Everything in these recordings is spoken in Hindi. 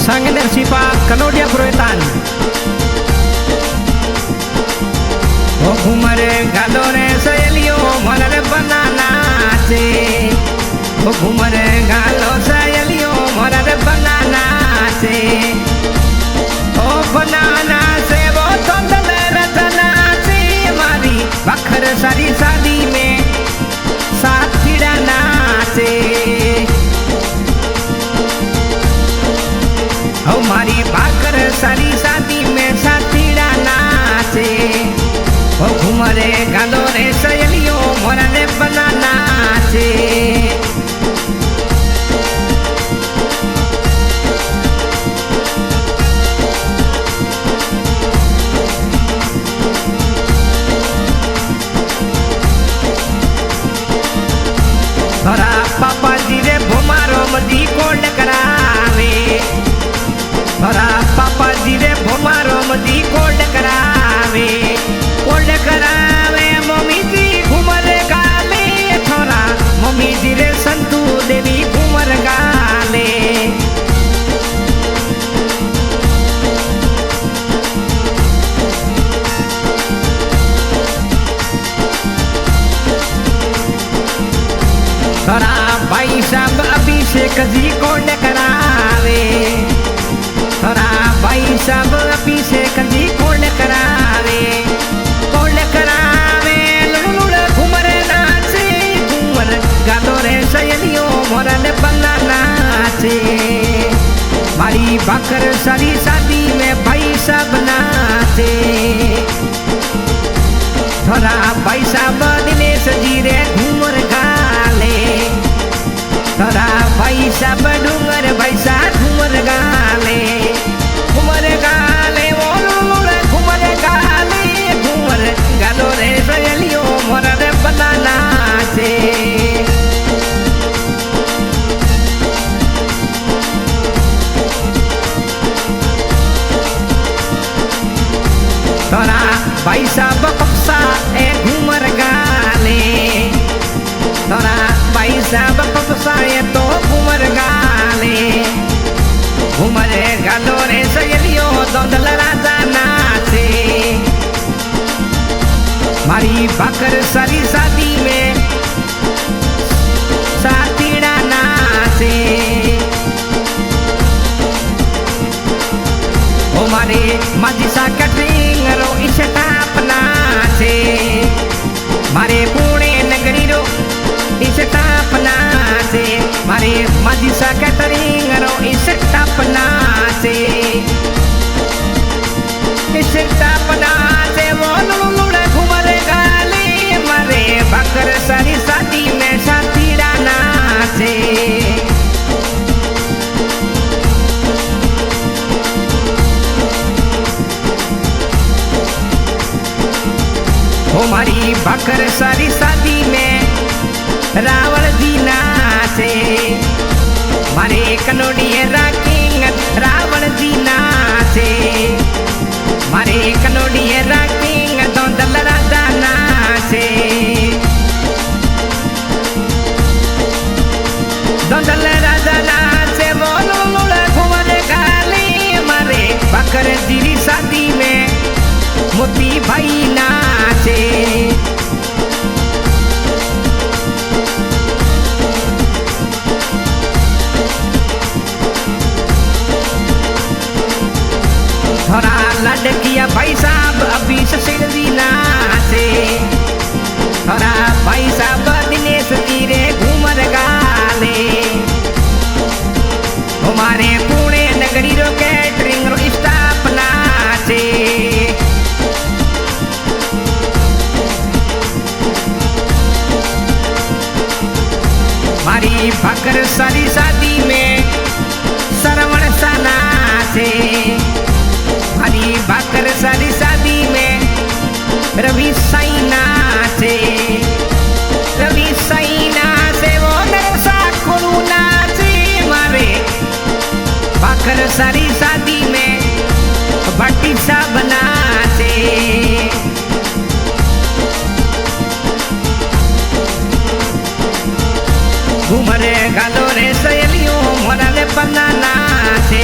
Sangener Sipa Kanodia Proetan Oh Kumare Galore Sayelio Monare Banana Oh Kumare Galo Sayelio Monare Banana Oh Banana Se Wo Tondale Ratana Se Mari Bakhar Sari Sadi में साथ खिड़ाना से हमारी बाकर सारी शादी में साथ खिड़ाना से ओ घुमरे गालो रे सहेलियों मोरा ने बनाना से थोड़ा पापा जी रे भुमारो मजी कोल्ड करावे थोड़ा पापा जी रे भुमारो मजी कोल्ड करावे मम्मी जी घूमर गाले थोड़ा मम्मी जी रे संतू देवी घूमर गाले थोड़ा भाई साहब अभिषेक जी कोल्ड करावे थोड़ा भाई साहब अभिषेक जी कोल्ड करावे लुलुल घूमर नाचे घूमर गालो रे सहेलियों मोरा ने बनाना नाचे मारी बाकर सारी शादी में भाई साहब नाचे थोड़ा भाई साहब दिनेश जी रे घूमर गाले थोड़ा भाई साहब डूंगर भाई साहब घूमर गाले वो लुलुल घूमर गालो रे सहेलियों मोरा रे बनाना से थोड़ा भाई साहब पक्सा ए घूमर गाले थोड़ा भाई साहब पक्सा ए तो घूमर गाले गालो रे सहेलियों दोंदल राजा नाचे मारी बाकर सारी शादी में साथीड़ा नाचे ओ मारे माजिसा कैटरिंग रो इस्टाप नाचे मारे पुणे नगरी रो इस्टाप नाचे मारे माजिसा कैटरिंग रो इस्टाप नाचे वो लुलुल घूमर गाले मारे बाकर सारी शादी में साथीड़ा नाचे हमारी बाकर सारी शादी में रावण जी नाचे मारे कनोडी राकिंग रावण जी नाचे मारे कनोडी राकिंग दोंदल राजा नाचे दोंदल राजा नाचे वो लुलुल घूमर गाले मारे बाकर जी शादी में मोती भाई नाचे थोड़ा लड़किया भाई साहब अभी ससुर जी नाचे थोड़ा भाई साहब दिनेश जी रे घूमर गाले हमारे पुणे नगरी रो कैटरिंग रो स्टाफ नाचे मारी बाकर सारी शादी में श्रवण सा नाचे मारी बाकर सारी शादी में रवि साई नाचे वो नरसा कोलू नाचे मारे बाकर सारी शादी में भट्टी सा बनाचे घूमरे गालो रे सहेलियों मोरा ने बनाना से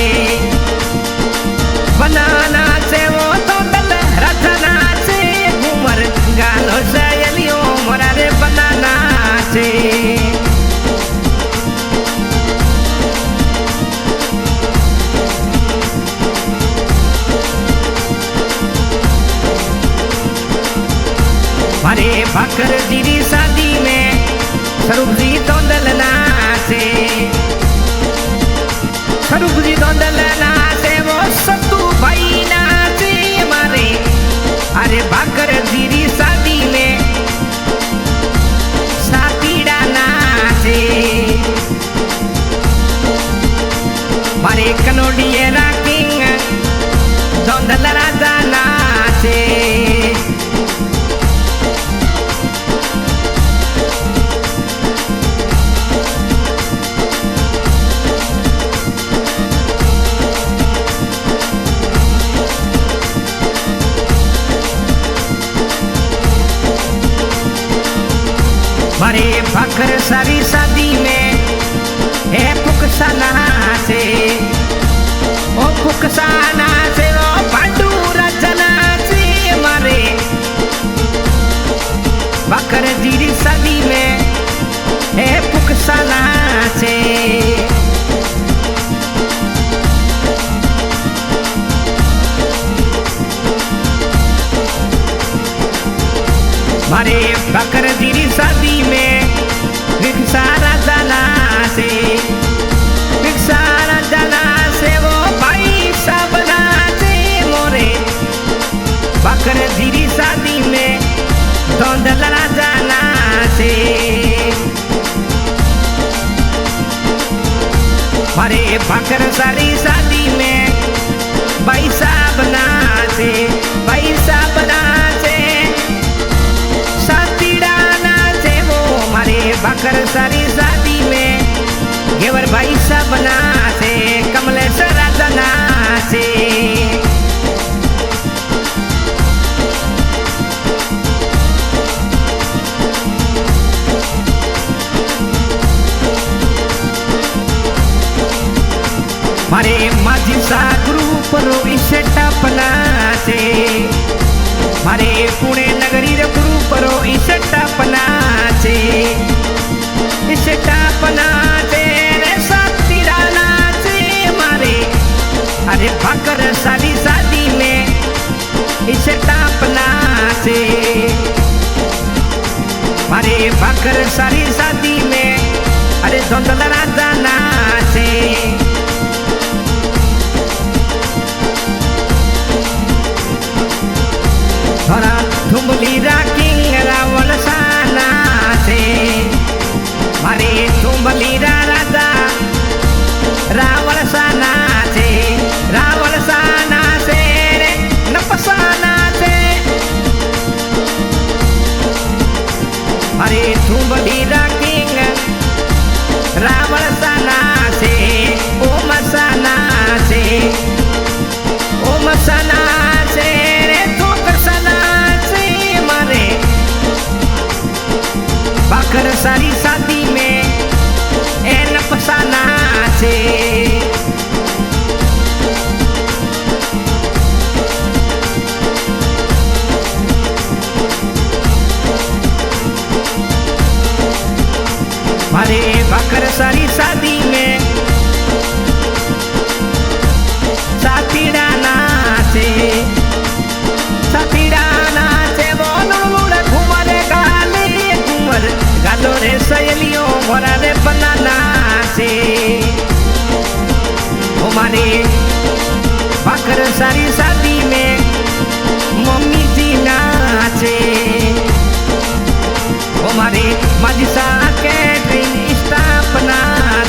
सारी शादी में हे पुकसाना से ओ पुकसाना से ओ पांडु रजना से मारे बकर जीरी शादी में हे पुकसाना से मारे बकर जीरी शादी में विकसारा जना से विकसारा जना से वो भाई सबना से मोरे बकर जीरी शादी में धोंधला जना से मारे बकर सारी शादी में भाई सबना से भाई सबना से बकर सारी शादी में गेवर भाई सबना से कमलेश्वर राजना से मारे माझी सा ग्रुप रो इसे टपना से मारे पुणे नगरी रो ग्रुप रो इसे टपना से इसे टापना से रे साथीराना से मारे अरे भाकर सारी शादी में इसे टापना से मारे भाकर सारी शादी में अरे धोंधला जाना से थोड़ा धुमली राकिंग रावण साना से मारे तुमली राजा रावण साना से रे नपसाना से मारे तुमली राकिंग रावण साना से ओम साना से ओम साना से रे ठोकर साना से मारे बाकर सारी शादी में एन पसाना से मारे बाकर सारी शादी में साथीराना से बोल घूमरे गालो रे सहेलियों मोरा रे बनाना से हमारे बाकर सारी शादी में मम्मी जी नाचे हमारे मजिसा कैटरिंग स्थापना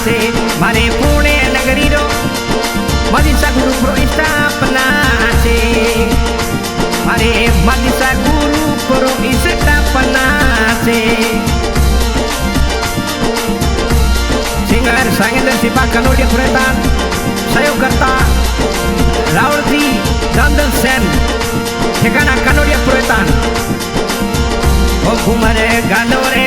से मारे पुणे नगरी रो मजिसा ग्रुप रो स्थापना से मारे मजिसा ग्रुप रो स्थापना से सिंगर सांगेंद्र सिपा कनोडिया पुरेतान सहयोगकर्ता रावलजी दंदन सेन ठिकाना कनोडिया पुरेतान ओ घुमरे गालो रे